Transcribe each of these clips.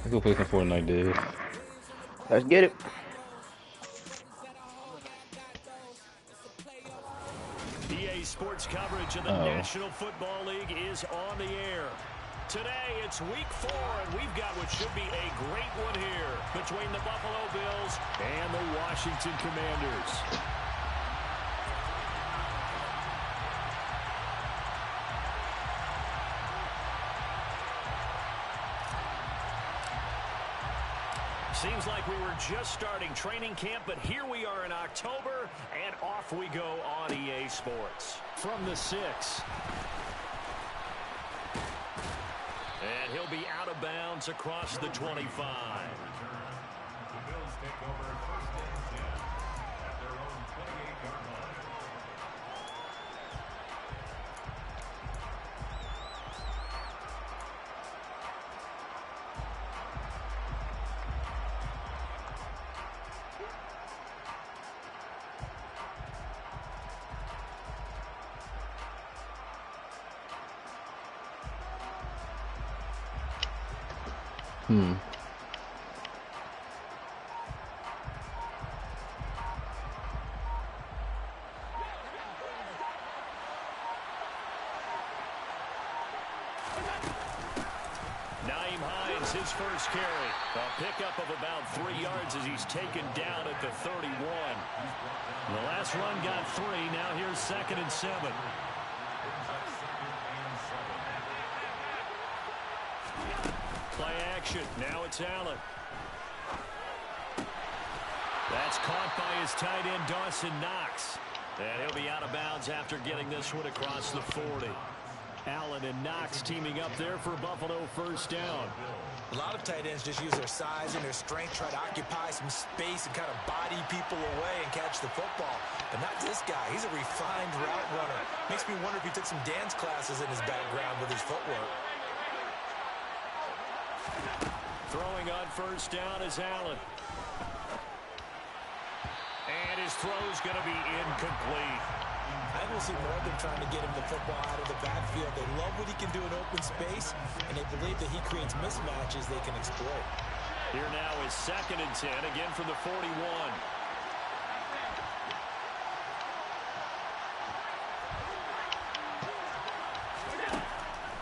Let's go play some Fortnite, Dave. Let's get it. EA Sports coverage of the Oh. National Football League is on the air. Today, it's week 4, and we've got what should be a great one here between the Buffalo Bills and the Washington Commanders. Seems like we were just starting training camp, but here we are in October, and off we go on EA Sports. From the 6. And he'll be out of bounds across the 25. The Bills take over first and 10 at their own 28-yard line. Hmm. Nyheim Hines, his first carry. A pickup of about 3 yards as he's taken down at the 31. The last run got 3. Now here's 2nd and 7. Play action. Now it's Allen. That's caught by his tight end, Dawson Knox. And he'll be out of bounds after getting this one across the 40. Allen and Knox teaming up there for Buffalo first down. A lot of tight ends just use their size and their strength, try to occupy some space and kind of body people away and catch the football. But not this guy. He's a refined route runner. Makes me wonder if he took some dance classes in his background with his footwork. Throwing on first down is Allen. And his throw's going to be incomplete. I will see more of them trying to get him the football out of the backfield. They love what he can do in open space, and they believe that he creates mismatches they can exploit. Here now is 2nd and 10, again from the 41.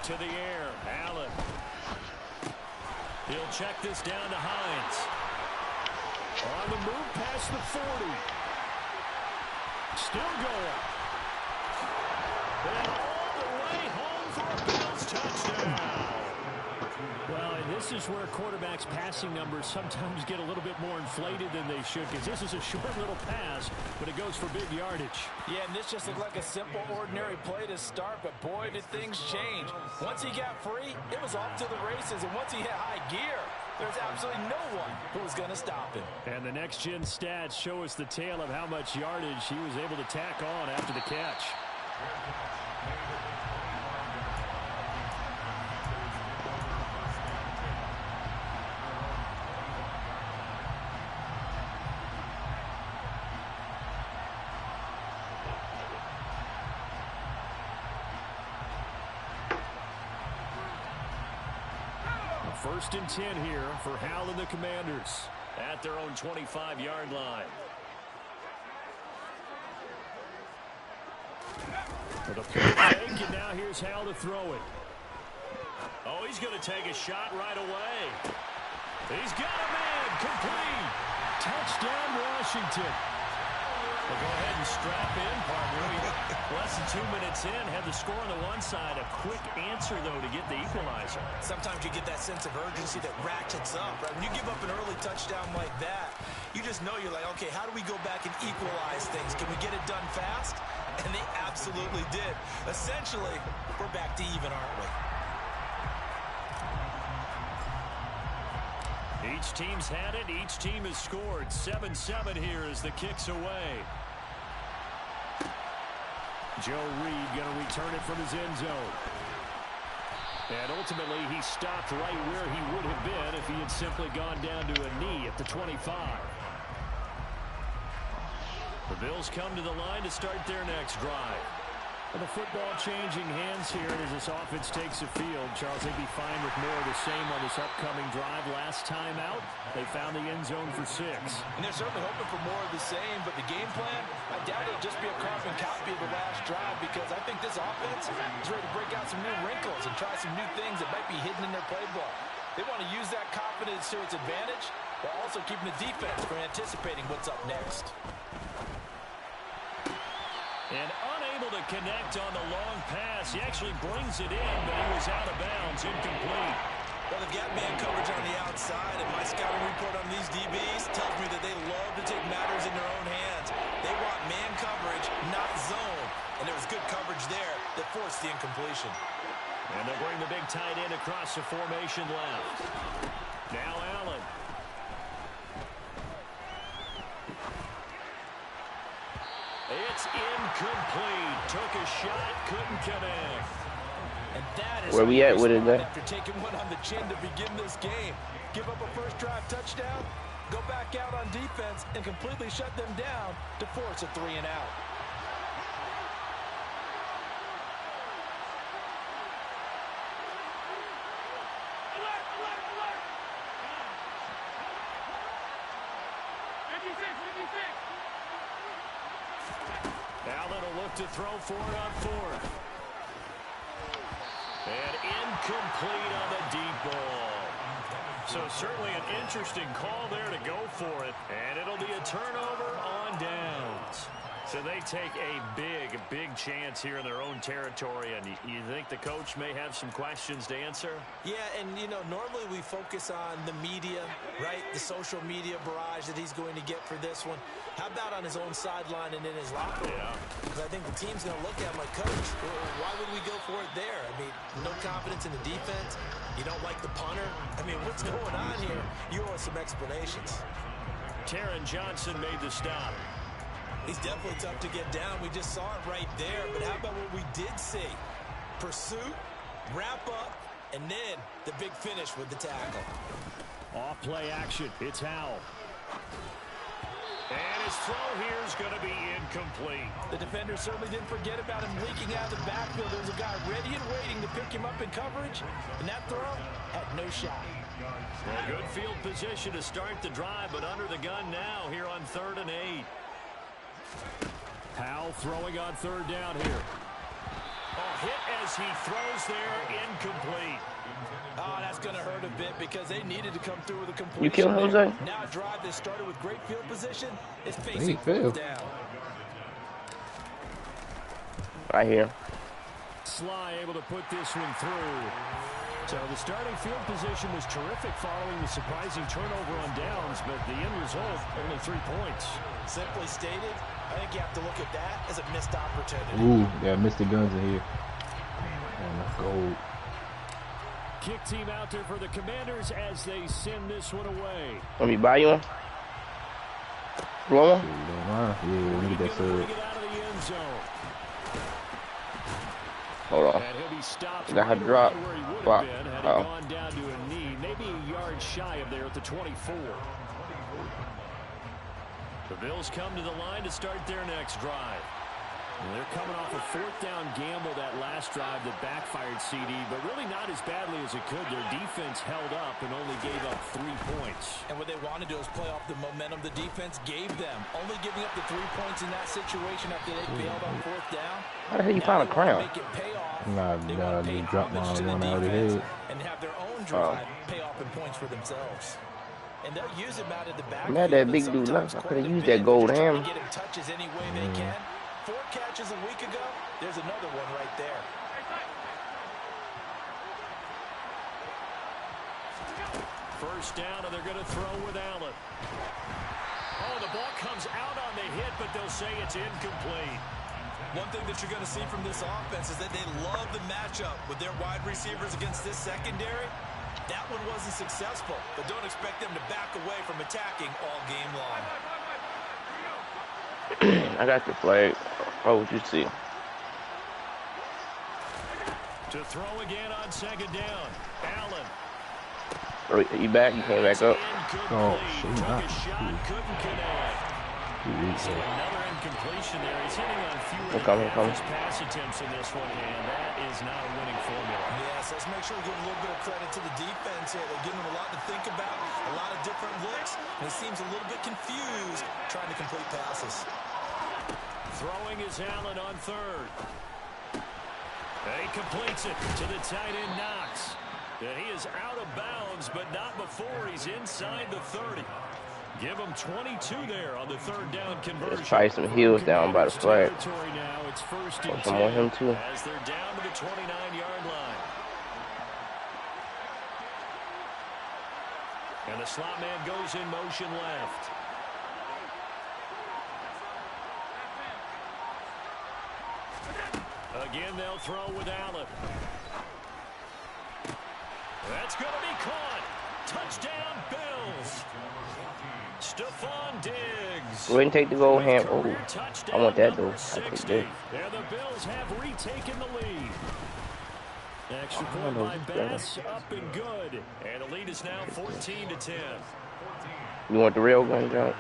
To the air, Allen. He'll check this down to Hines. On the move past the 40. Still going. And all the way home for a Bills touchdown. Well, and this is where quarterbacks' passing numbers sometimes get a little bit more inflated than they should, because this is a short little pass, but it goes for big yardage. Yeah, and this just looked like a simple, ordinary play to start, but boy, did things change. Once he got free, it was off to the races, and once he hit high gear, there's absolutely no one who was going to stop him. And the next-gen stats show us the tale of how much yardage he was able to tack on after the catch. First and 10 here for Hal and the Commanders at their own 25-yard line. For the fake, and now here's Hal to throw it. Oh, he's going to take a shot right away. He's got a man, complete. Touchdown, Washington. Well, go ahead and strap in, partner. Less than 2 minutes in, had the score on the one side. A quick answer, though, to get the equalizer. Sometimes you get that sense of urgency that ratchets up, right? When you give up an early touchdown like that, you just know you're like, okay, how do we go back and equalize things? Can we get it done fast? And they absolutely did. Essentially, we're back to even, aren't we? Each team's had it. Each team has scored. 7-7 here as the kick's away. Joe Reed going to return it from his end zone. And ultimately, he stopped right where he would have been if he had simply gone down to a knee at the 25. The Bills come to the line to start their next drive. Well, the football changing hands here as this offense takes the field. Charles, they'd be fine with more of the same on this upcoming drive. Last time out, they found the end zone for 6. And they're certainly hoping for more of the same, but the game plan, I doubt it'll just be a carbon copy of the last drive because I think this offense is ready to break out some new wrinkles and try some new things that might be hidden in their playbook. They want to use that confidence to its advantage while also keeping the defense from anticipating what's up next. And unable to connect on the long pass. He actually brings it in, but he was out of bounds, incomplete. Well, they've got man coverage on the outside, and my scouting report on these DBs tells me that they love to take matters in their own hands. They want man coverage, not zone. And there was good coverage there that forced the incompletion. And they'll bring the big tight end across the formation left. Now Allen. It's incomplete. Took a shot, couldn't connect. And that is where we at with it there? After taking one on the chin to begin this game. Give up a first drive touchdown, go back out on defense, and completely shut them down to force a 3-and-out. Allen will look to throw for it on 4th. And incomplete on the deep ball. So certainly an interesting call there to go for it. And it'll be a turnover on downs. So they take a big chance here in their own territory. And you think the coach may have some questions to answer? Yeah, and, you know, normally we focus on the media, right? The social media barrage that he's going to get for this one. How about on his own sideline and in his locker room? Yeah. Because I think the team's going to look at him like, Coach, why would we go for it there? I mean, no confidence in the defense. You don't like the punter. I mean, what's going on here? You owe us some explanations. Taron Johnson made the stop. He's definitely tough to get down. We just saw it right there. But how about what we did see? Pursuit, wrap up, and then the big finish with the tackle. Off play action. It's Howell. And his throw here is going to be incomplete. The defender certainly didn't forget about him leaking out of the backfield. There was a guy ready and waiting to pick him up in coverage, and that throw had no shot. Well, good field position to start the drive, but under the gun now here on 3rd and 8. Howell throwing on 3rd down here. Oh, hit as he throws there, incomplete. Oh, that's going to hurt a bit because they needed to come through with a completion. You kill Jose? Now a drive that started with great field position is He facing failed. 4th down. Right here. Sly able to put this one through. So the starting field position was terrific following the surprising turnover on downs, but the end result, only 3 points. Simply stated, I think you have to look at that as a missed opportunity. Ooh, yeah, Mr. Guns in here. Man, that's gold. Kick team out there for the Commanders as they send this one away. Let me buy you one. Blow one? Shit, don't mind. Yeah, let me get that Bring sub. it out of the end zone. Hold on. And he'll be stopped Got her right drop. where he would Wow. have been had he Uh-oh. gone down to a knee, maybe a yard shy of there at the 24. The Bills come to the line to start their next drive. And they're coming off a 4th down gamble that last drive that backfired CD, but really not as badly as it could. Their defense held up and only gave up 3 points. And what they want to do is play off the momentum the defense gave them. Only giving up the 3 points in that situation after they bailed on 4th down. How the hell you find a crown? Make it pay off. Nah, They nah, want to pay just drop homage mine to the one out of the defense head. and have their own drive pay off in points for themselves. And they'll use him out of the backfield. Man, that big dude left. I could have used that gold ham. Get him touches any way they can. 4 catches a week ago. There's another one right there. First down, and they're going to throw with Allen. Oh, the ball comes out on the hit, but they'll say it's incomplete. One thing that you're going to see from this offense is that they love the matchup with their wide receivers against this secondary. That one wasn't successful, but don't expect them to back away from attacking all game long. I got the flag. Oh, what you see? To throw again on 2nd down. Allen. Oh, you back? You came back up? Incomplete. Oh, shit, Took nah. a shot, couldn't connect. So another incompletion there. He's hitting on fewer Here come, here than half come. his pass attempts in this one, and that is not a winning formula. Yes, let's make sure we give a little bit of credit to the defense here. They're giving them a lot to think about, a lot of different looks, and he seems a little bit confused trying to complete passes. Throwing is Allen on third. He completes it to the tight end Knox. And he is out of bounds, but not before he's inside the 30. Give him 22 there on the third down conversion. Let's try some heels down by the flag. Now it's first Oh, and some more 10 him too. as they're down to the 29-yard line. And the slot man goes in motion left. Again, they'll throw with Allen. That's going to be caught. Touchdown, Bills. Stephon Diggs. Go ahead and take the goal hand. Oh, I want that though. I take that. And the Bills have retaken the lead. Extra point by Bass, up and good. And the lead is now 14-10. You want the rail gun, John?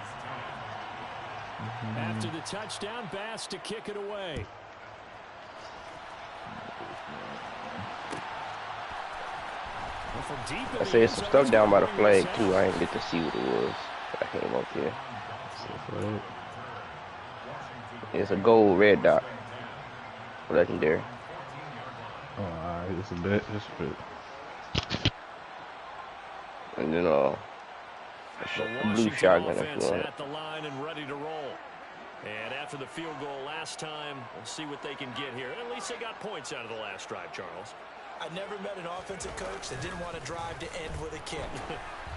After the touchdown, Bass to kick it away. I said some stuff down by the flag too. I didn't get to see what it was. I came up here. It's a gold red dot. Legendary. Oh, alright, it's a bit. It's a bit. And then The blue Washington shotgun if offense you want. at the line and ready to roll. And after the field goal last time, we'll see what they can get here. At least they got points out of the last drive, Charles. I never met an offensive coach that didn't want to drive to end with a kick.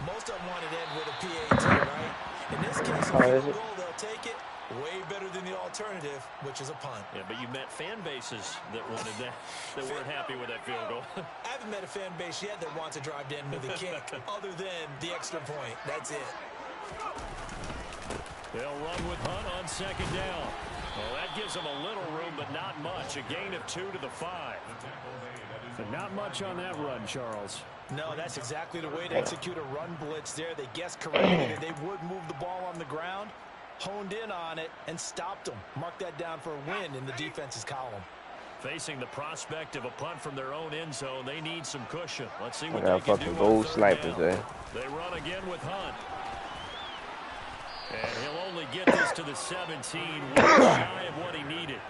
Most of them wanted to end with a PAT, right? In this case, a field goal, they'll take it. Way better than the alternative, which is a punt. Yeah, but you met fan bases that wanted that, that weren't happy with that field goal. I haven't met a fan base yet that wants to drive to end with a kick, other than the extra point. That's it. They'll run with Hunt on second down. Well, that gives them a little room, but not much. A gain of 2 to the 5. But not much on that run, Charles. No, that's exactly the way to execute a run blitz there. They guessed correctly that they would move the ball on the ground, honed in on it, and stopped them. Mark that down for a win in the defense's column. Facing the prospect of a punt from their own end zone, they need some cushion. Let's see what I they got can fucking do. gold snipers there. They run again with Hunt. And he'll only get this to the 17, one shy of what he needed.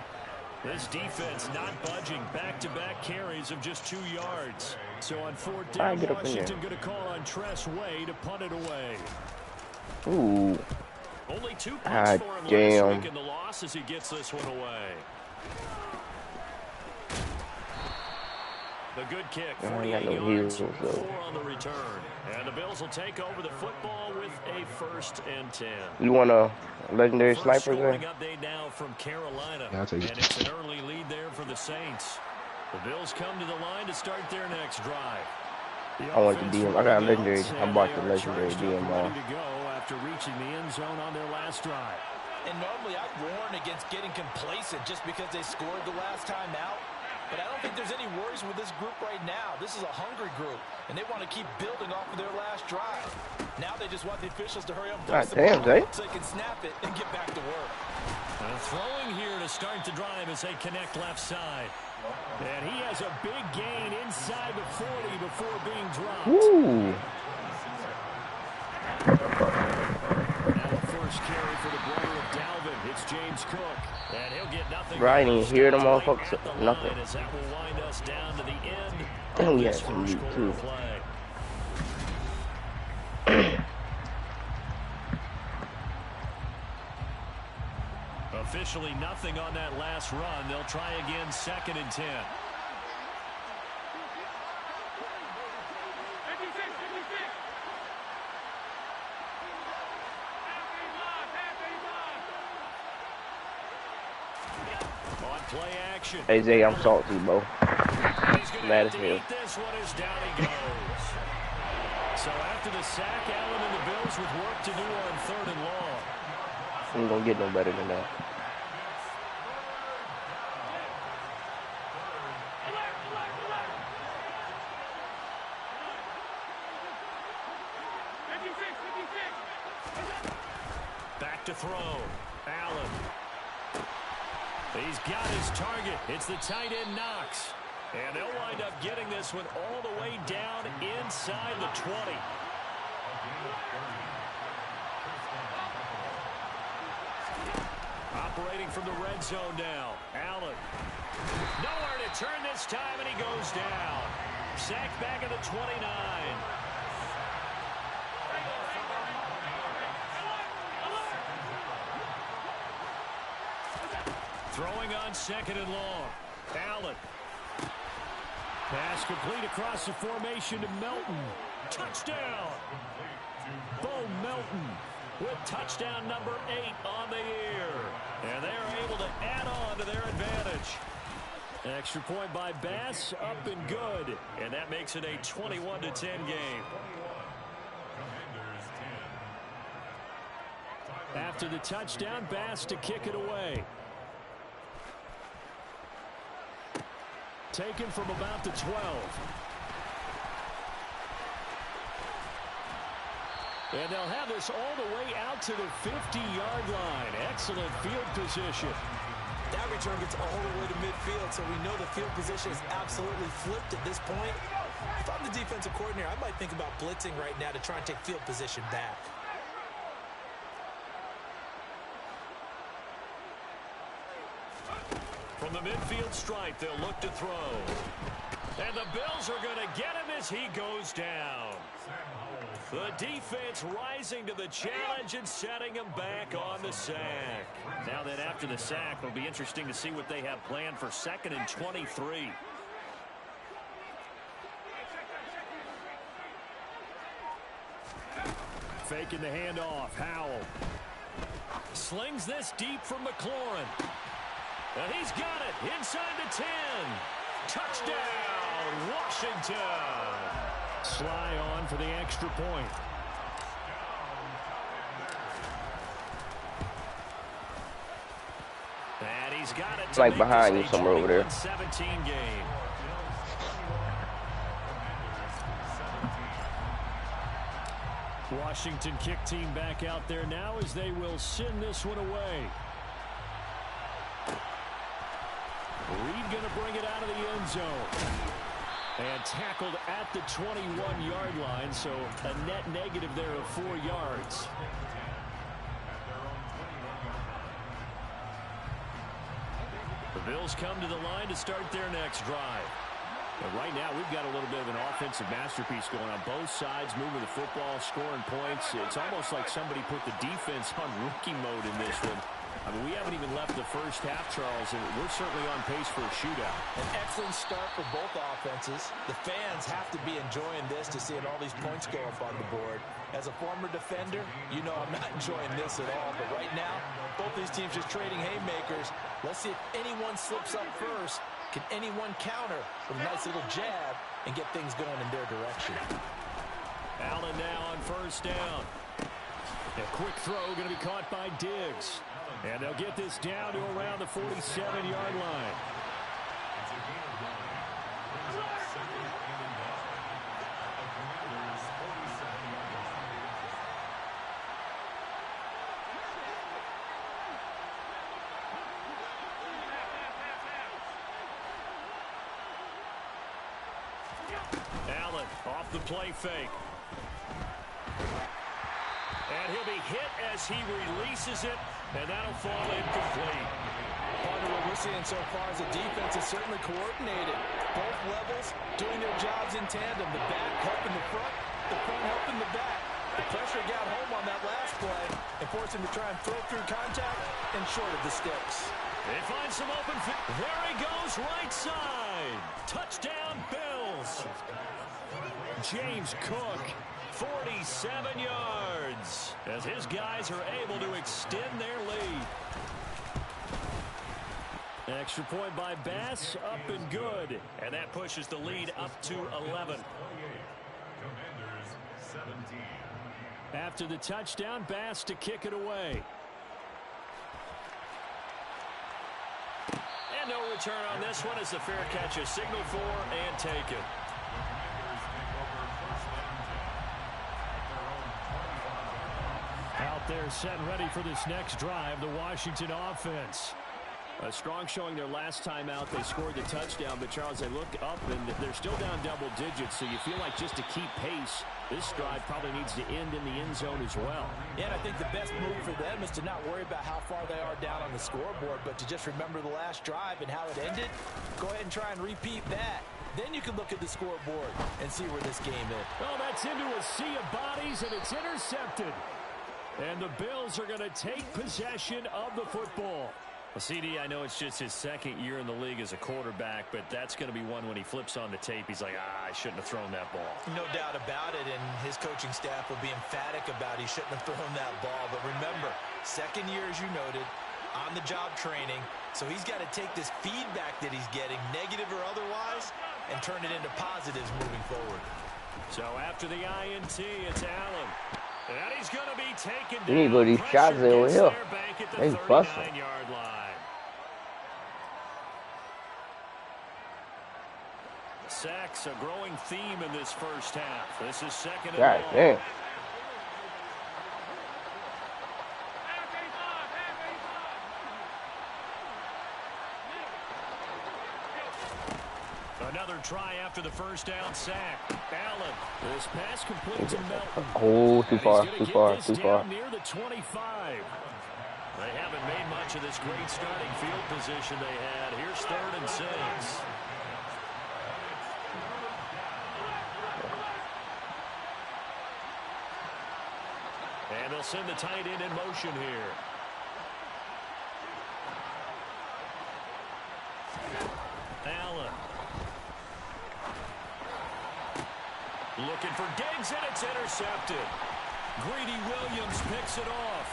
This defense not budging. Back-to-back carries of just 2 yards. So on fourth down, Washington going to call on Tress Way to punt it away. Ooh. Only 2 punts for him last week in the loss as he gets this one away. The good kick, 48 yards, 4 on the return. And the Bills will take over the football with a 1st and 10. You want a legendary sniper there? Update now from Carolina. Yeah, I'll take it. And it's an early lead there for the Saints. The Bills come to the line to start their next drive. I want the DM. I got a legendary. I bought the legendary DM ready to go after reaching the end zone on their last drive. And normally I'd warn against getting complacent just because they scored the last time out. But I don't think there's any worries with this group right now. This is a hungry group, and they want to keep building off of their last drive. Now they just want the officials to hurry up and so they can snap it and get back to work. And throwing here to start the drive as they connect left side. And he has a big gain inside the 40 before being dropped. Ooh. Now the first carry for the brother of Dalvin. It's James Cook. And he'll get nothing. Right, and hear them motherfuckers. Nothing. As that will wind us down to the end. And we had some meat too. Officially nothing on that last run. They'll try again, 2nd and 10. On play action. Hey Zay, I'm salty, bro. Mad as hell. This one is down he goes. So after the sack, Allen and the Bills with work to do on 3rd and long. I'm gonna get no better than that. Back to throw. Allen. He's got his target. It's the tight end Knox. And they'll wind up getting this one all the way down inside the 20. Operating from the red zone now. Allen. Nowhere to turn this time, and he goes down. Sacked back at the 29. Throwing on second and long. Allen. Pass complete across the formation to Melton. Touchdown. Bo Melton with touchdown number 8 on the year. And they're able to add on to their advantage. Extra point by Bass, up and good. And that makes it a 21-10 game. After the touchdown, Bass to kick it away. Taken from about the 12. And they'll have this all the way out to the 50-yard line. Excellent field position. That return gets all the way to midfield, so we know the field position is absolutely flipped at this point. If I'm the defensive coordinator, I might think about blitzing right now to try and take field position back. From the midfield stripe, they'll look to throw. And the Bills are going to get him as he goes down. The defense rising to the challenge and setting him back on the sack. Now then, after the sack, it'll be interesting to see what they have planned for 2nd and 23. Faking the handoff. Howell slings this deep from McLaurin. And he's got it inside the 10. Touchdown, Washington. Sly on for the extra point. And he's got it. It's like behind you somewhere over there. 17 game. Washington kick team back out there now as they will send this one away. Reed going to bring it out of the end zone. And tackled at the 21-yard line, so a net negative there of 4 yards. The Bills come to the line to start their next drive. And right now, we've got a little bit of an offensive masterpiece going on. Both sides moving the football, scoring points. It's almost like somebody put the defense on rookie mode in this one. I mean, we haven't even left the first half, Charles, and we're certainly on pace for a shootout. An excellent start for both offenses. The fans have to be enjoying this to seeing all these points go up on the board. As a former defender, you know I'm not enjoying this at all. But right now, both these teams just trading haymakers. Let's see if anyone slips up first. Can anyone counter with a nice little jab and get things going in their direction? Allen now on first down. A quick throw going to be caught by Diggs. And they'll get this down to around the 47-yard line. Allen off the play fake. And he'll be hit as he releases it, and that'll fall incomplete. Part of what we're seeing so far is the defense is certainly coordinated. Both levels doing their jobs in tandem. The back helping the front helping the back. The pressure got home on that last play and forced him to try and throw through contact and short of the sticks. They find some open field. There he goes, right side. Touchdown, Bills. James Cook, 47 yards, as his guys are able to extend their lead. Extra point by Bass, up and good. And that pushes the lead up to 11. After the touchdown, Bass to kick it away. And no return on this one as the fair catch is signaled for and taken. How they're set and ready for this next drive, the Washington offense. A strong showing their last time out. They scored the touchdown, but Charles, they look up and they're still down double digits, so you feel like just to keep pace, this drive probably needs to end in the end zone as well. Yeah, and I think the best move for them is to not worry about how far they are down on the scoreboard, but to just remember the last drive and how it ended. Go ahead and try and repeat that. Then you can look at the scoreboard and see where this game is. Oh, that's into a sea of bodies, and it's intercepted. And the Bills are going to take possession of the football. Well, CD, I know it's just his second year in the league as a quarterback, but that's going to be one when he flips on the tape. He's like, I shouldn't have thrown that ball. No doubt about it, and his coaching staff will be emphatic about he shouldn't have thrown that ball. But remember, second year, as you noted, on-the-job training, so he's got to take this feedback that he's getting, negative or otherwise, and turn it into positives moving forward. So after the INT, it's Allen. And he's going to be taken down. You need to go to these shots over here. They busting. 39-yard line. Sacks, a growing theme in this first half. This is second and God long. damn. Another try after the first down sack. Allen. This pass complete to Melton. Oh, too far, too far, too far. Near the 25. They haven't made much of this great starting field position they had. Here's 3rd and 6. And they'll send the tight end in motion here. Allen. Looking for Diggs, and it's intercepted. Greedy Williams picks it off.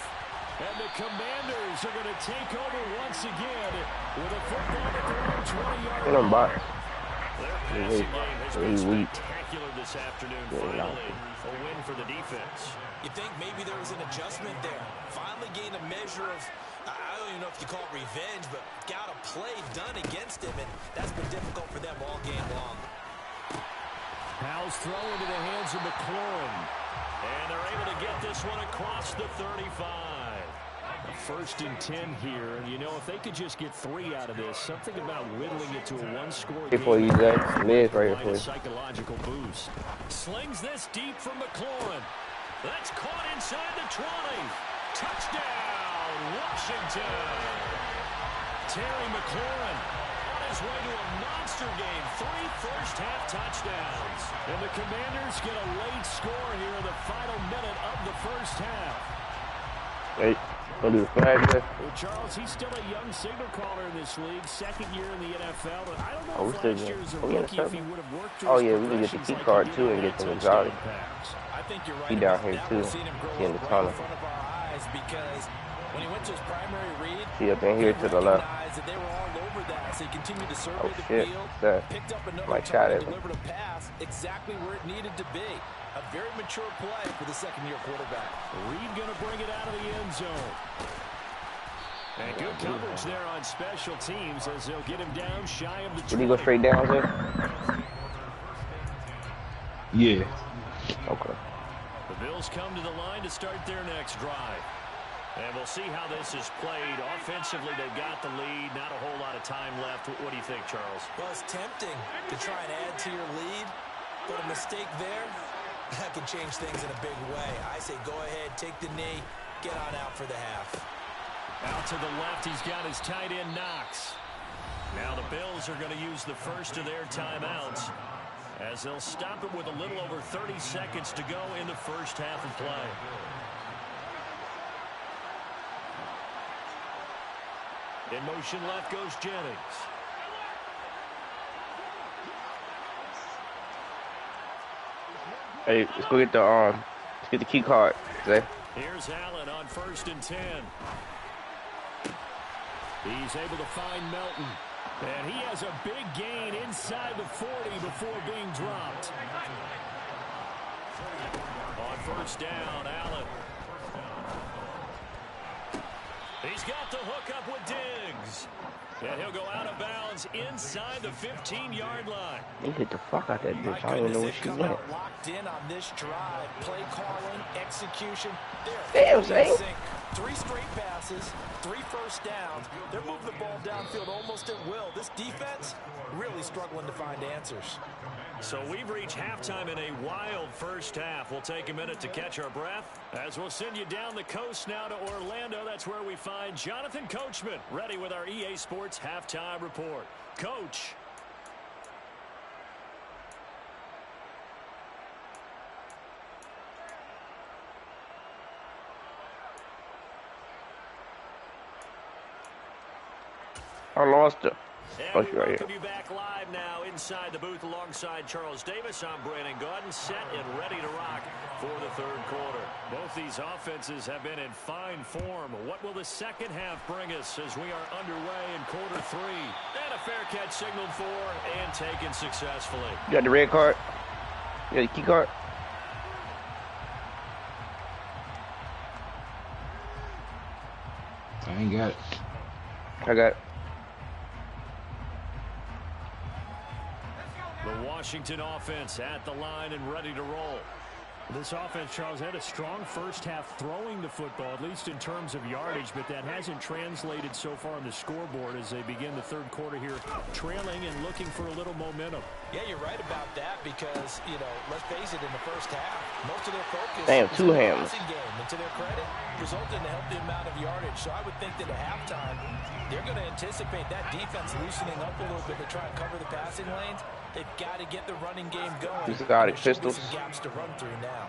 And the Commanders are going to take over once again with a football at their own 20-yard line. Their passing game has been spectacular this afternoon. Finally, a win for the defense. You think maybe there was an adjustment there. Finally gained a measure of, I don't even know if you call it revenge, but got a play done against him, and that's been difficult for them all game long. Powell's throw into the hands of McLaurin. And they're able to get this one across the 35. A 1st and 10 here. And, you know, if they could just get 3 out of this, something about whittling it to a one-score game. For you, Zach. Mid's right here for you. Psychological boost. Slings this deep from McLaurin. That's caught inside the 20. Touchdown, Washington. Terry McLaurin on his way to a monster game. 3 first-half touchdowns. And the Commanders get a late score here in the final minute of the first half. Hey, gonna do the flag there? Well, Charles, he's still a young signal caller in this league, 2nd year in the NFL. But I don't know if last year as a rookie if he would have worked through his we can get the key card too and get some exotic. I think you're right. He down here too. He in the tunnel. Because when he went to his primary read, See up in here to the left. that they were all over that, so he continued to survey Oh the shit, field, that picked up another my shot target, at him. delivered a pass exactly where it needed to be. A very mature play for the second-year quarterback. Reed going to bring it out of the end zone. And good coverage there on special teams as they'll get him down shy of the 20. Did he go straight down there? Yeah. Okay. The Bills come to the line to start their next drive. And we'll see how this is played. Offensively, they've got the lead. Not a whole lot of time left. What do you think, Charles? Well, it's tempting to try and add to your lead, but a mistake there, that can change things in a big way. I say go ahead, take the knee, get on out for the half. Out to the left, he's got his tight end, Knox. Now the Bills are going to use the first of their timeouts as they'll stop it with a little over 30 seconds to go in the first half of play. In motion left goes Jennings. Hey, let's go get the key card, Zay. Here's Allen on 1st and 10. He's able to find Melton. And he has a big gain inside the 40 before being dropped. On 1st down, Allen. He's got the hookup with Diggs. And he'll go out of bounds inside the 15-yard line. He hit the fuck out that bitch. I don't know where she went. Locked in on this drive. Play calling, execution, Damn, they're Zane. in sync. 3 straight passes, 3 first downs. They're moving the ball downfield almost at will. This defense really struggling to find answers. So we've reached halftime in a wild first half. We'll take a minute to catch our breath as we'll send you down the coast now to Orlando. That's where we find Jonathan Coachman ready with our EA Sports halftime report. Coach. I lost it. Oh, And she's we right welcome here. you back live now inside the booth alongside Charles Davis. I'm Brandon Gaudin, set and ready to rock for the third quarter. Both these offenses have been in fine form. What will the second half bring us as we are underway in quarter 3? And a fair catch signaled for and taken successfully. You got the red card? You got the key card? I ain't got it. I got it. The Washington offense at the line and ready to roll. This offense, Charles, had a strong first half throwing the football, at least in terms of yardage, but that hasn't translated so far on the scoreboard as they begin the third quarter here, trailing and looking for a little momentum. Yeah, you're right about that because, you know, let's face it, in the first half, most of their focus Damn, was 2 in the hands. passing game. And to their credit, resulted in a healthy amount of yardage. So I would think that at halftime, they're going to anticipate that defense loosening up a little bit to try and cover the passing lanes. They've got to get the running game going. He's got it, There should be pistols. some gaps to run through now.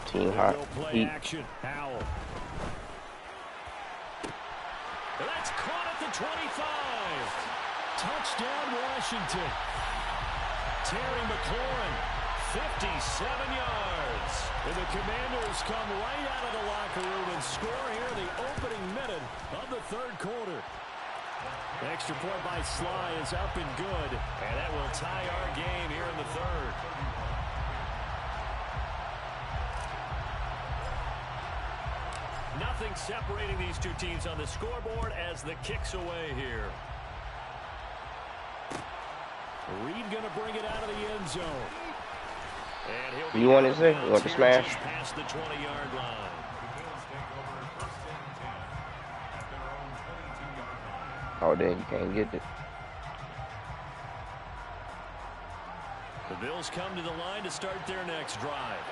Team hot. Will play Heat. action. Howell. That's caught at the 25. Touchdown, Washington. Terry McLaurin, 57 yards. And the Commanders come right out of the locker room and score here in the opening minute of the third quarter. Extra point by Sly is up and good. And that will tie our game here in the third. Nothing separating these two teams on the scoreboard as the kick's away here. Reed going to bring it out of the end zone. And he'll be You want out it, of Zay? bounds You want the here smash? just past the 20-yard line. Oh, then you can't get it. The Bills come to the line to start their next drive.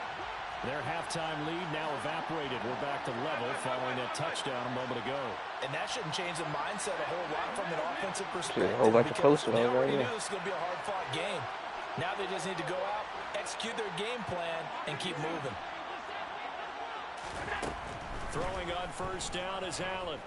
Their halftime lead now evaporated. We're back to level following that touchdown a moment ago. And that shouldn't change the mindset a whole lot from an offensive See, perspective. a whole bunch of because posters they over already there. knew this was going to be a hard-fought game. Now they just need to go out, execute their game plan, and keep moving. Throwing on first down is Allen.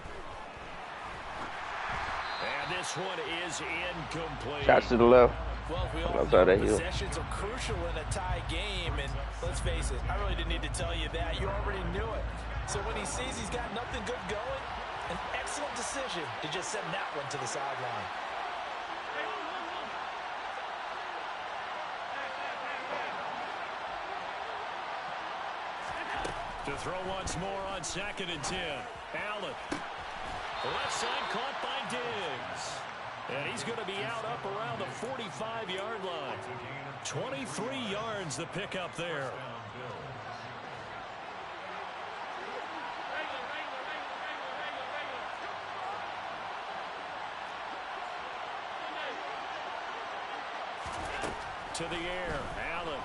And this one is incomplete. Shots to the left. Well, we all Outside know that heel. possessions are crucial in a tie game, and let's face it, I really didn't need to tell you that. You already knew it. So when he sees he's got nothing good going, an excellent decision to just send that one to the sideline. To throw once more on 2nd and 10. Allen. Left side caught by Diggs. And he's going to be out up around the 45-yard line. 23 yards the pickup there. To the air, Allen.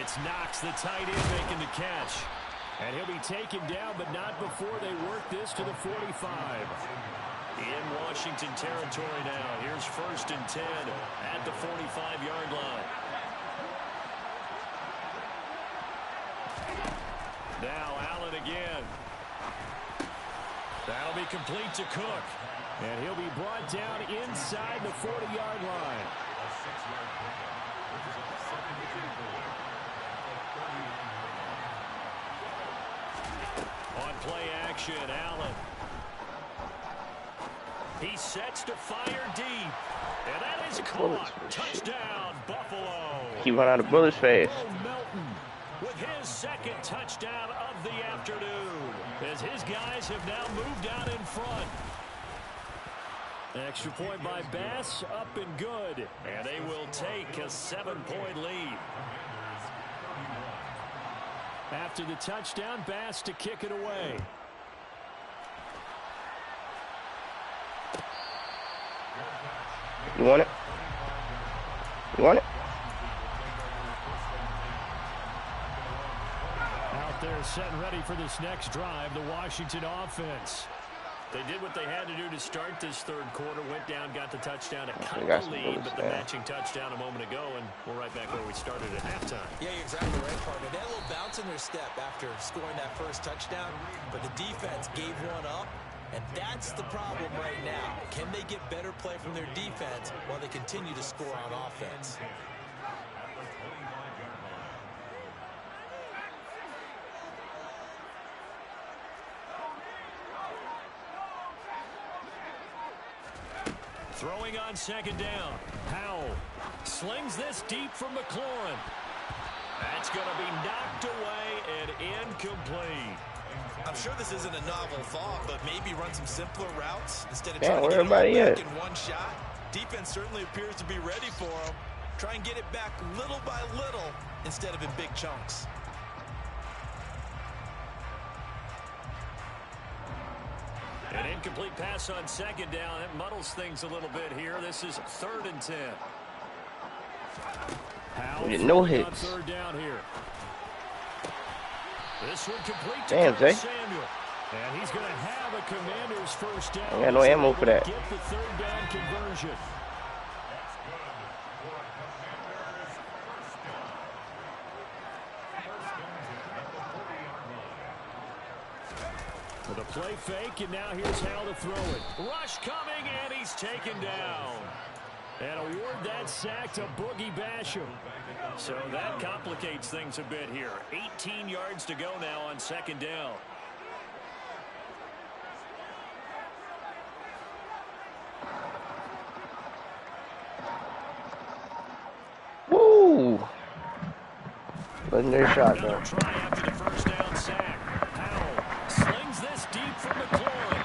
It's Knox, the tight end, making the catch. And he'll be taken down, but not before they work this to the 45. In Washington territory now. Here's 1st and 10 at the 45-yard line. Now Allen again. That'll be complete to Cook. And he'll be brought down inside the 40-yard line. On play action, Allen. He sets to fire deep. And that is caught. Touchdown, Buffalo. He run out of bullets fast. Melton with his 2nd touchdown of the afternoon, as his guys have now moved out in front. Extra point by Bass, up and good. And they will take a 7-point lead. After the touchdown, Bass to kick it away. You want it? You want it? Out there setting ready for this next drive, the Washington offense. They did what they had to do to start this third quarter. Went down, got the touchdown, and cut got the some lead, bullets but the there. matching touchdown a moment ago, and we're right back where we started at halftime. Yeah, you're exactly right, partner. They had a little bounce in their step after scoring that first touchdown, but the defense gave one up, and that's the problem right now. Can they get better play from their defense while they continue to score on offense? Throwing on second down. Howell slings this deep from McLaurin. That's going to be knocked away and incomplete. I'm sure this isn't a novel thought, but maybe run some simpler routes instead of Yeah, trying to where get it all everybody back at? in one shot. Defense certainly appears to be ready for them. Try and get it back little by little instead of in big chunks. An incomplete pass on second down. It muddles things a little bit here. This is 3rd and 10. Howell We get no on hits. third down here. This one complete to Damn, Curtis Zay. Samuel. And he's going to have a Commander's first down. I got no ammo for that. Get the third down conversion. With a play fake, and now here's Howell to throw it. Rush coming, and he's taken down. And award that sack to Boogie Basham. So that complicates things a bit here. 18 yards to go now on second down. Woo! Legendary shot, Another though. try after the first down sack. Howell slings this deep from McLaurin.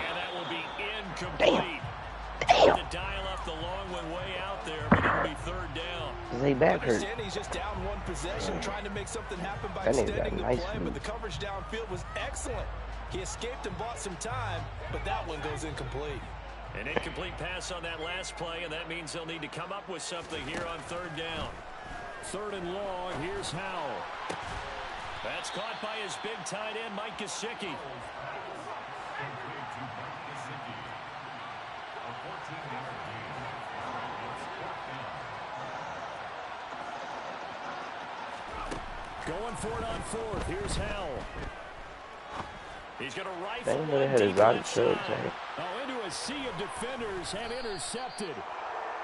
And that will be incomplete. Damn. To dial up the long one way out there, but it'll be third down. Zay back hurt. Understand he's just down one possession, trying to make something happen by That nigga got extending the nice play, but moves. the coverage downfield was excellent. He escaped and bought some time, but that one goes incomplete. An incomplete pass on that last play, and that means they'll need to come up with something here on third down. 3rd and long, here's Howell. That's caught by his big tight end, Mike Gesicki. Going for it on 4th, here's Howell. He's going to rifle They one would have had deep his body left showed, side. Zay. Oh, into a sea of defenders and intercepted.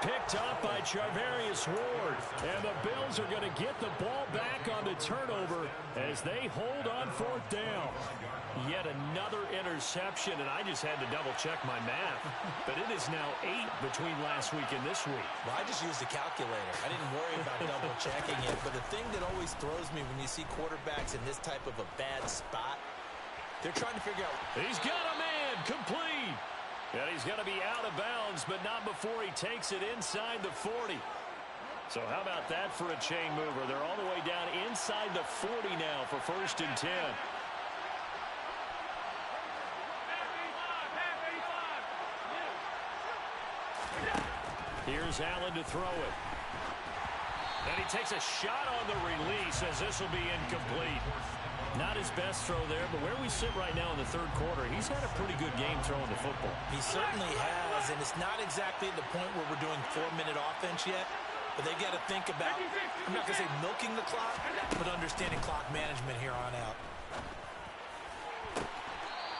Picked up by Charvarius Ward. And the Bills are going to get the ball back on the turnover as they hold on 4th down. Yet another interception, and I just had to double-check my math. But it is now 8 between last week and this week. Well, I just used a calculator. I didn't worry about double-checking it. But the thing that always throws me when you see quarterbacks in this type of a bad spot, they're trying to figure out. He's got a man, complete. And he's going to be out of bounds, but not before he takes it inside the 40. So how about that for a chain mover? They're all the way down inside the 40 now for 1st and 10. Here's Allen to throw it. And he takes a shot on the release as this will be incomplete. Not his best throw there, but where we sit right now in the third quarter, he's had a pretty good game throwing the football. He certainly has, and it's not exactly at the point where we're doing 4-minute offense yet, but they've got to think about, I'm not going to say milking the clock, but understanding clock management here on out.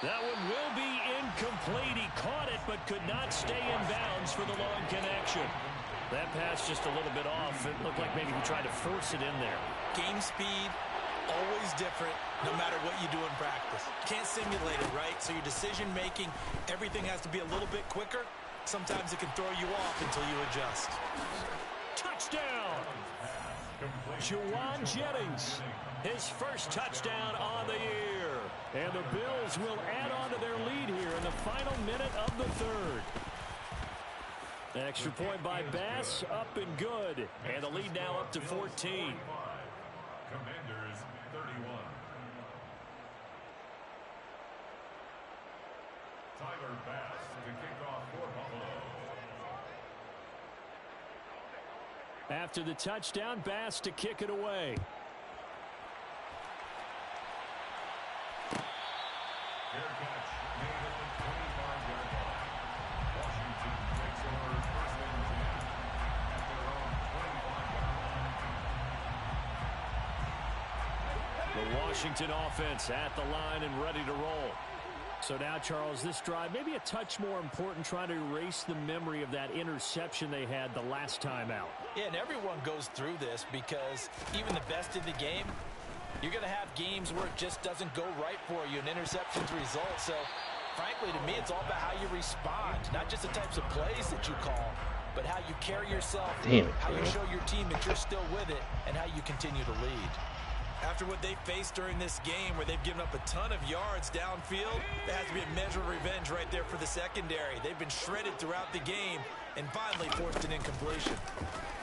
That one will be incomplete. He caught it, but could not stay in bounds for the long connection. That pass just a little bit off. It looked like maybe he tried to force it in there. Game speed, always different, no matter what you do in practice. Can't simulate it, right? So your decision-making, everything has to be a little bit quicker. Sometimes it can throw you off until you adjust. Touchdown! Juwan Jennings, his first touchdown on the year. And the Bills will add on to their lead here in the final minute of the third. Extra point by Bass, up and good. And the lead now up to 14. Commanders 31. Tyler Bass to kick off for Buffalo. After the touchdown, Bass to kick it away. Fair catch made at the 25-yard line. Washington takes over first and 10 at their own 25-yard line. The Washington offense at the line and ready to roll. So now, Charles, this drive maybe a touch more important, trying to erase the memory of that interception they had the last time out. Yeah, and everyone goes through this because even the best in the game, you're going to have games where it just doesn't go right for you, and interceptions result. So, frankly, to me, it's all about how you respond, not just the types of plays that you call, but how you carry yourself, how you show your team that you're still with it, and how you continue to lead. After what they faced during this game where they've given up a ton of yards downfield, there has to be a measure of revenge right there for the secondary. They've been shredded throughout the game and finally forced an incompletion.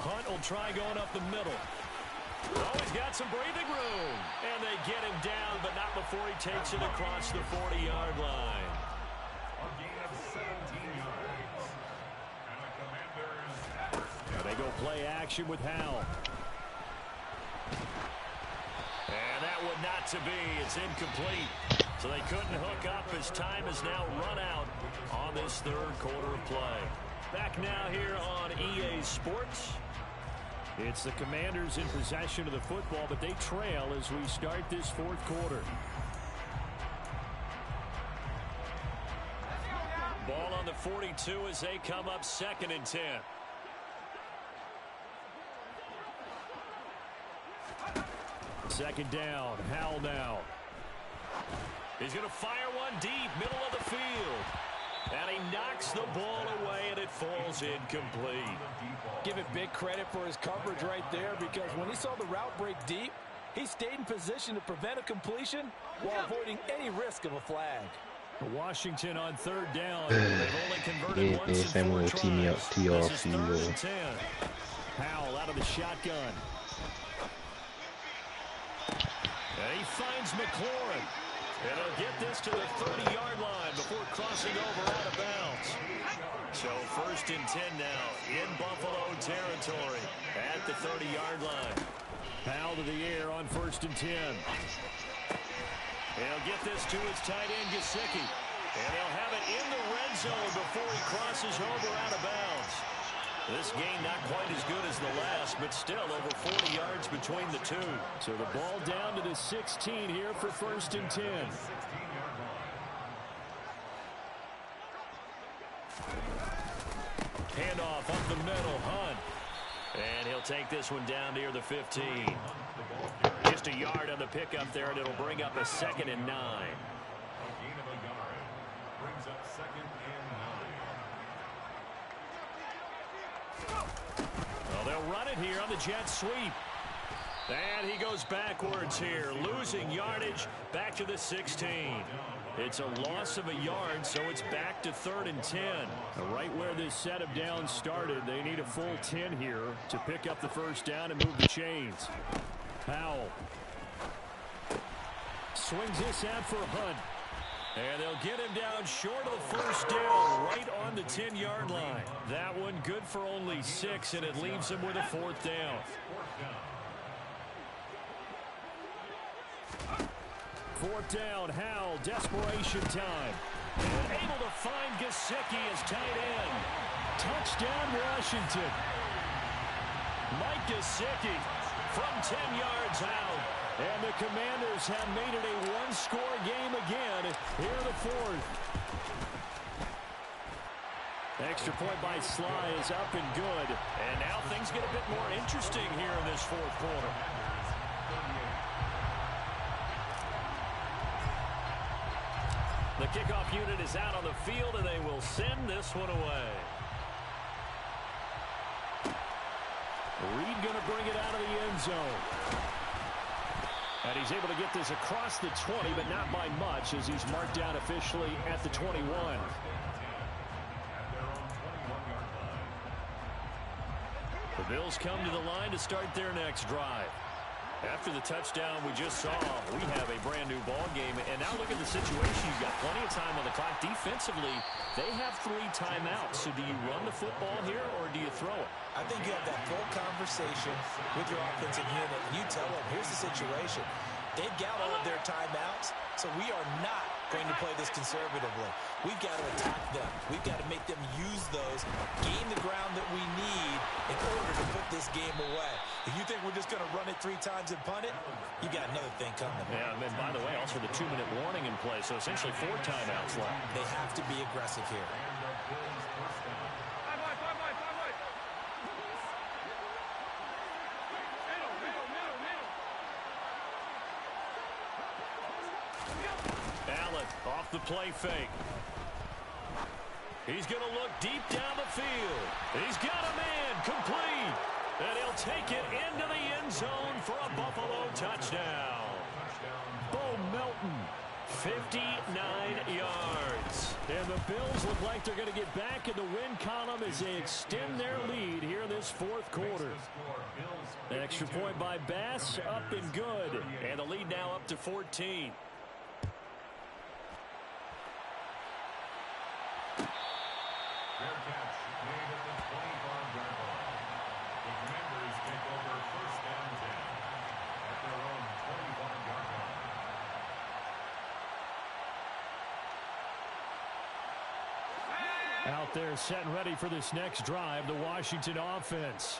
Hunt will try going up the middle. Oh, he's got some breathing room. And they get him down, but not before he takes it across the 40-yard line. A gain of 17 yards. And the Commanders. Now they go play action with Howell. And that would not to be. It's incomplete. So they couldn't hook up as time has now run out on this third quarter of play. Back now here on EA Sports. It's the Commanders in possession of the football, but they trail as we start this fourth quarter. Ball on the 42 as they come up 2nd and 10. Second down, Howell now. He's going to fire one deep, middle of the field. And he knocks the ball away, and it falls incomplete. Give it big credit for his coverage right there, because when he saw the route break deep, he stayed in position to prevent a completion while avoiding any risk of a flag. Washington on 3rd down. They've only converted once in 4 tries. This is 3rd and 10. Howell out of the shotgun. And he finds McLaurin. And he'll get this to the 30-yard line before crossing over out of bounds. So 1st and 10 now in Buffalo territory at the 30-yard line. Howell to the air on 1st and 10. He'll get this to his tight end, Gesicki. And he'll have it in the red zone before he crosses over out of bounds. This game not quite as good as the last, but still over 40 yards between the two. So the ball down to the 16 here for 1st and 10. Handoff up the middle, Hunt. And he'll take this one down near the 15. Just a yard on the pickup there, and it'll bring up a 2nd and 9. A gain of a yard brings up 2nd and 9. Well, they'll run it here on the jet sweep. And he goes backwards here, losing yardage back to the 16. It's a loss of a yard, so it's back to 3rd and 10. Right where this set of downs started, they need a full 10 here to pick up the 1st down and move the chains. Howell swings this out for Hunt. And they'll get him down short of the 1st down, right on the 10-yard line. That one good for only 6, and it leaves him with a 4th down. 4th down, Howell, desperation time. And able to find Gesicki as tight end. Touchdown, Washington. Mike Gesicki from 10 yards out. And the Commanders have made it a one-score game again here in the 4th. Extra point by Sly is up and good. And now things get a bit more interesting here in this 4th quarter. The kickoff unit is out on the field, and they will send this one away. Reed going to bring it out of the end zone. And he's able to get this across the 20, but not by much, as he's marked down officially at the 21. The Bills come to the line to start their next drive. After the touchdown we just saw, we have a brand new ball game. And now look at the situation. You've got plenty of time on the clock. Defensively, they have 3 timeouts. So do you run the football here or do you throw it? I think you have that full conversation with your offensive unit, and you tell them, here's the situation. They've got all of their timeouts, so we are not going to play this conservatively. We've got to attack them. We've got to make them use those, gain the ground that we need in order to put this game away. If you think we're just going to run it 3 times and punt it, you got another thing coming. Yeah, and by the way, also the 2-minute warning in play, so essentially 4 timeouts left. They have to be aggressive here. Off the play fake. He's going to look deep down the field. He's got a man complete. And he'll take it into the end zone for a Buffalo touchdown. Bo Melton, 59 yards. And the Bills look like they're going to get back in the win column as they extend their lead here in this 4th quarter. An extra point by Bass, up and good. And the lead now up to 14. Fair catch made at the 25-yard line. The Commanders take over 1st and 10 at their own 25-yard line. Out there set and ready for this next drive, the Washington offense.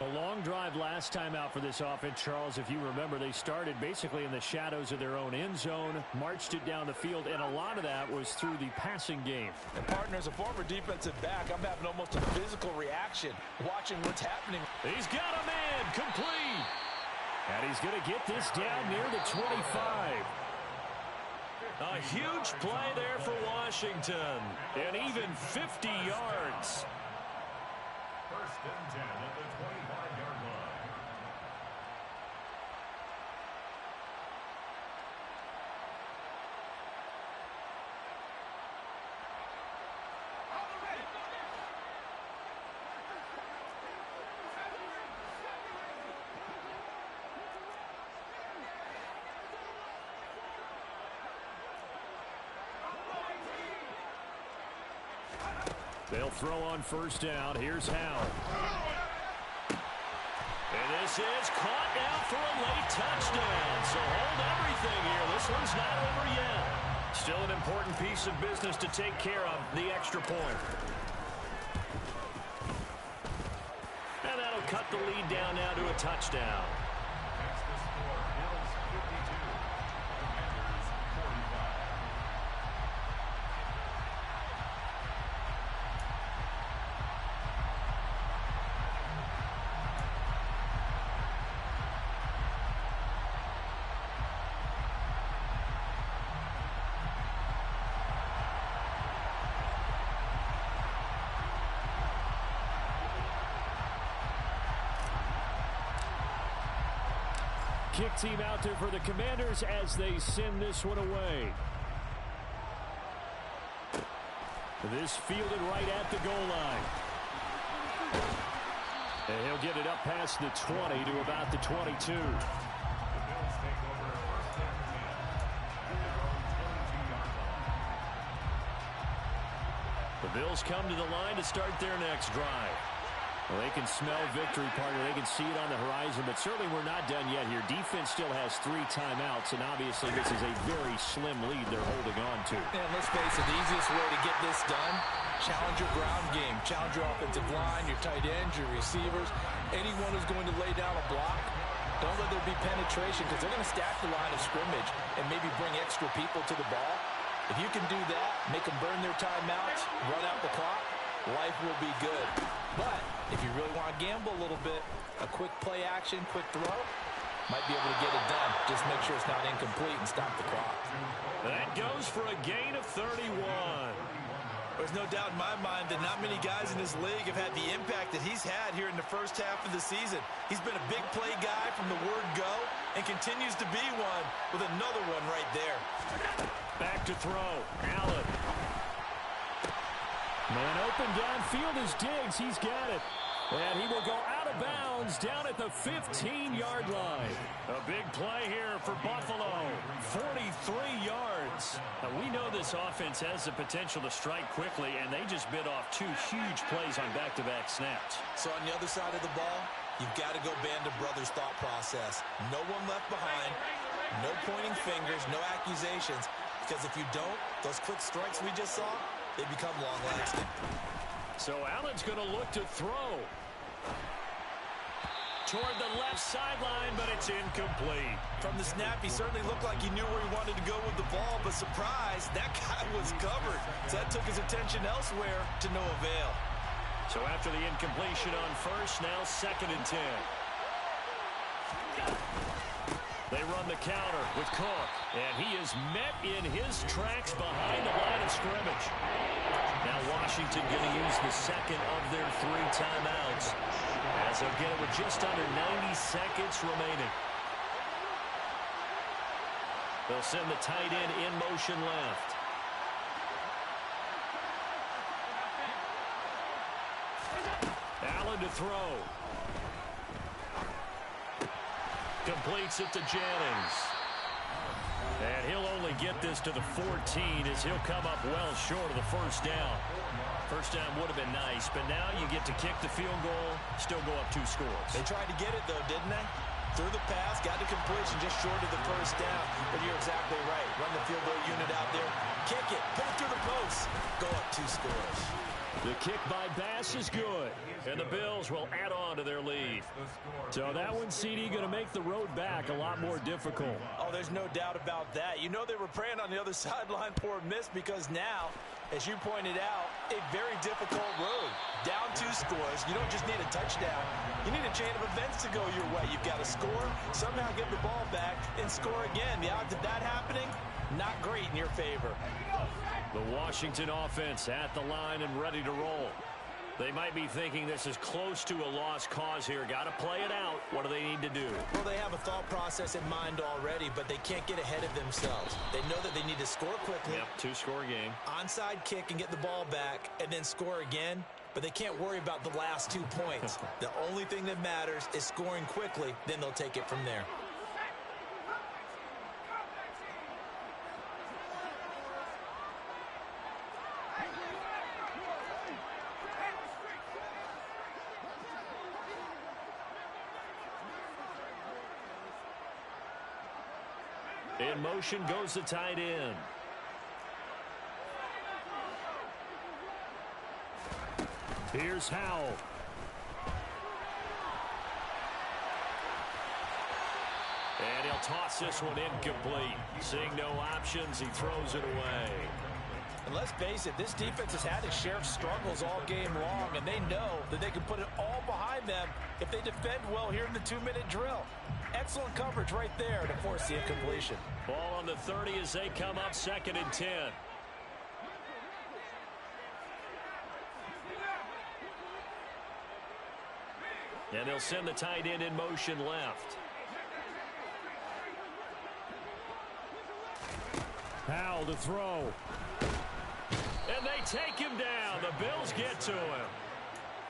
A long drive last time out for this offense, Charles. If you remember, they started basically in the shadows of their own end zone, marched it down the field, and a lot of that was through the passing game. And partner, as a former defensive back, I'm having almost a physical reaction watching what's happening. He's got a man complete. And he's going to get this down near the 25. A huge play there for Washington. And even 50 yards. 1st and 10 at the 25-yard line. They'll throw on 1st down. Here's Howell. And this is caught now for a late touchdown. So hold everything here. This one's not over yet. Still an important piece of business to take care of, the extra point. And that'll cut the lead down now to a touchdown. That's the score. Bills 52. Commanders 45. Kick team out there for the Commanders as they send this one away. This fielded right at the goal line. And he'll get it up past the 20 to about the 22. The Bills take over 1st and 10 at their own 22-yard line. The Bills come to the line to start their next drive. Well, they can smell victory, partner. They can see it on the horizon, but certainly we're not done yet here. Defense still has 3 timeouts, and obviously this is a very slim lead they're holding on to. And let's face it, the easiest way to get this done, challenge your ground game, challenge your offensive line, your tight ends, your receivers, anyone who's going to lay down a block. Don't let there be penetration because they're going to stack the line of scrimmage and maybe bring extra people to the ball. If you can do that, make them burn their timeouts, run out the clock, life will be good. But if you really want to gamble a little bit, a quick play action, quick throw, might be able to get it done. Just make sure it's not incomplete and stop the clock. That goes for a gain of 31. There's no doubt in my mind that not many guys in this league have had the impact that he's had here in the first half of the season. He's been a big play guy from the word go and continues to be one with another one right there. Back to throw. Allen. Man open downfield is Diggs. He's got it. And he will go out of bounds down at the 15-yard line. A big play here for Buffalo. 43 yards. Now, we know this offense has the potential to strike quickly, and they just bit off 2 huge plays on back-to-back snaps. So on the other side of the ball, you've got to go Band of Brothers thought process. No one left behind. No pointing fingers. No accusations. Because if you don't, those quick strikes we just saw, they become long-lasting. So Allen's going to look to throw. Toward the left sideline, but it's incomplete. From the snap, he certainly looked like he knew where he wanted to go with the ball, but surprise, that guy was covered. So that took his attention elsewhere to no avail. So after the incompletion on first, now 2nd and 10. They run the counter with Cook, and he is met in his tracks behind the line of scrimmage. Now Washington going to use the second of their 3 timeouts, as they'll get it with just under 90 seconds remaining. They'll send the tight end in motion left. Allen to throw. Completes it to Jennings. And he'll only get this to the 14 as he'll come up well short of the first down. First down would have been nice, but now you get to kick the field goal, still go up 2 scores. They tried to get it, though, didn't they? Threw the pass, got the completion just short of the first down. But you're exactly right. Run the field goal unit out there. Kick it. Put it through the post. Go up 2 scores. The kick by Bass is good, and the Bills will add on to their lead. So that one, CD, going to make the road back a lot more difficult. Oh, there's no doubt about that. You know they were praying on the other sideline for a miss because now, as you pointed out, a very difficult road. Down 2 scores. You don't just need a touchdown. You need a chain of events to go your way. You've got to score, somehow get the ball back, and score again. The odds of that happening, not great in your favor. The Washington offense at the line and ready to roll. They might be thinking this is close to a lost cause here. Got to play it out. What do they need to do? Well, they have a thought process in mind already, but they can't get ahead of themselves. They know that they need to score quickly. Yep, 2-score game. Onside kick and get the ball back and then score again, but they can't worry about the last 2 points. The only thing that matters is scoring quickly, then they'll take it from there. In motion goes the tight end. Here's Howell. And he'll toss this one incomplete. Seeing no options, he throws it away. And let's face it, this defense has had its share of struggles all game long, and they know that they can put it all behind them if they defend well here in the 2-minute drill. Excellent coverage right there to force the incompletion. Ball on the 30 as they come up 2nd and 10. And they'll send the tight end in motion left. Howell to throw. And they take him down. The Bills get to him.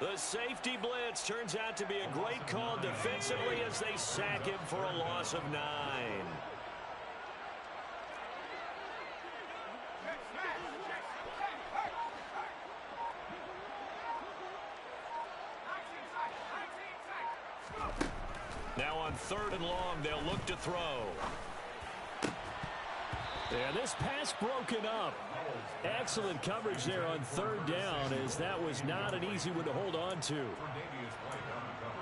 The safety blitz turns out to be a great call defensively as they sack him for a loss of 9. Now on 3rd and long, they'll look to throw. And this pass broken up. Excellent coverage there on 3rd down, as that was not an easy one to hold on to.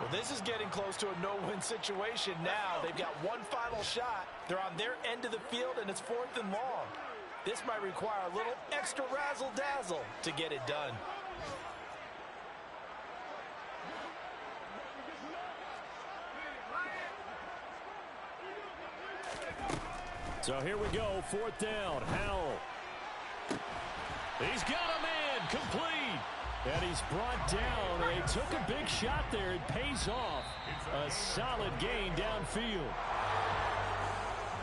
Well, this is getting close to a no-win situation now. They've got one final shot. They're on their end of the field, and it's 4th and long. This might require a little extra razzle-dazzle to get it done. So here we go, 4th down. Howell. He's got a man, complete. And he's brought down. They took a big shot there. It pays off. A solid gain downfield.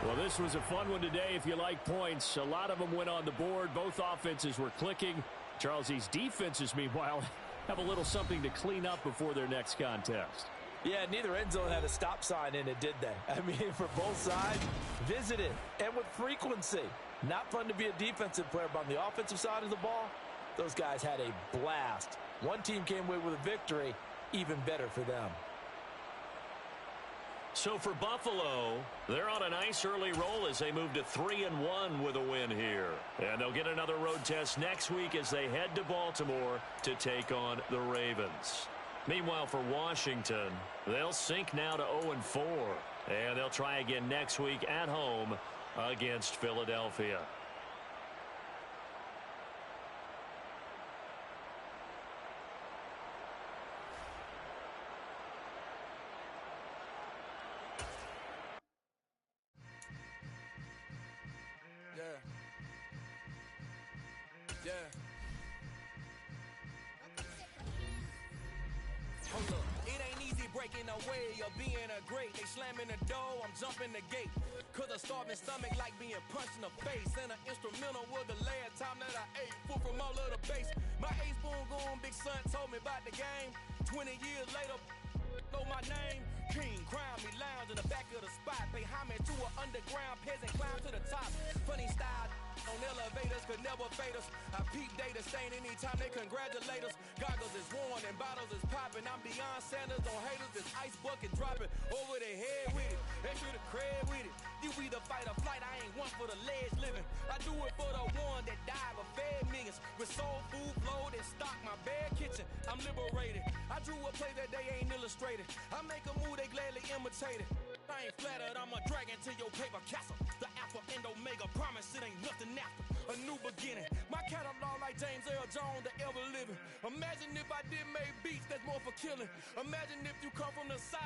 Well, this was a fun one today if you like points. A lot of them went on the board. Both offenses were clicking. Charles, these defenses, meanwhile, have a little something to clean up before their next contest. Yeah, neither end zone had a stop sign in it, did they? I mean, for both sides, visited and with frequency. Not fun to be a defensive player, but on the offensive side of the ball, those guys had a blast. One team came away with a victory, even better for them. So for Buffalo, they're on a nice early roll as they move to 3-1 with a win here. And they'll get another road test next week as they head to Baltimore to take on the Ravens. Meanwhile, for Washington, they'll sink now to 0-4. And they'll try again next week at home against Philadelphia. Hold up, it ain't easy breaking away or being a great. They slamming the door, I'm jumping the gate. Cause a starving stomach like being punched in the face. And an instrumental was the last time that I ate food from all of the base. My A-spoon going big son told me about the game. 20 years later, know my name. King, crown me, lounge in the back of the spot. Pay homage to an underground peasant, climb to the top. Funny style on elevators could never fade us. I peep data stain anytime they congratulate us. Goggles is worn and bottles is popping. I'm beyond Sanders on haters. This ice bucket dropping over their head with it. Extra the cred with it. You either fight or flight. I ain't one for the ledge living. I do it for the one that died but fed millions. With soul food flowed and stock my bare kitchen. I'm liberated. I drew a play that they ain't illustrated. I make a move they gladly imitate it. I ain't flattered, I'm a dragon to your paper castle. The Alpha and Omega, promise it ain't nothing after. A new beginning. My catalog like James Earl Jones, the ever living. Imagine if I did make beats that's more for killing. Imagine if you come from the side.